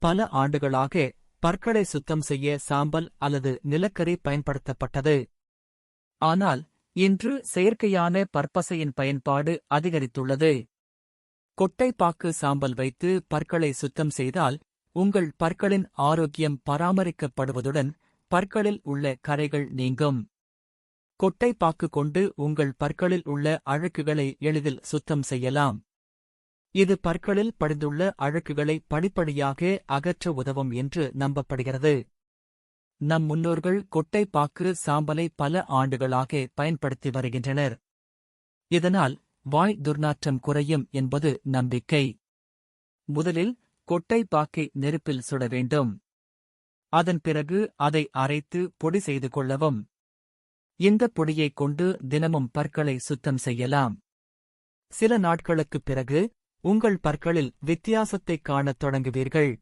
பல ஆண்டுகளாக பற்களை சுத்தம் செய்ய சாம்பல் அல்லது நிலக்கரி பயன்படுத்தப்பட்டது. ஆனால் இன்று செயற்கையான பற்பசையின் பயன்பாடு அதிகரித்துள்ளது. கொட்டைப்பாக்கு சாம்பல் வைத்து பற்களை சுத்தம் செய்தால் உங்கள் பற்களின் ஆரோக்கியம் பராமரிக்கப்படுவதுடன் பற்களில் உள்ள கரைகள் நீங்கும். கொட்டைப்பாக்கு கொண்டு உங்கள் பற்களில் உள்ள அழுக்குகளை எளிதில் சுத்தம் செய்யலாம். இது பற்களில் படிந்துள்ள அழுக்குகளை படிப்படியாக அகற்ற உதவும் என்று நம்பப்படுகிறது. நம் முன்னோர்கள் கொட்டைப்பாக்கு சாம்பலை பல ஆண்டுகளாக பயன்படுத்தி வருகின்றனர். இதனால் வாய் துர்நாற்றம் குறையும் என்பது நம்பிக்கை. முதலில் கொட்டைப்பாக்கை நெருப்பில் சுட வேண்டும். அதன் பிறகு அதை அரைத்து பொடி செய்து கொள்ளவும். இந்த பொடியைக் கொண்டு தினமும் பற்களை சுத்தம் செய்யலாம். சில நாட்களுக்குப் பிறகு உங்கள் பற்களில் வித்தியாசத்தைக் காணத் தொடங்குவீர்கள்.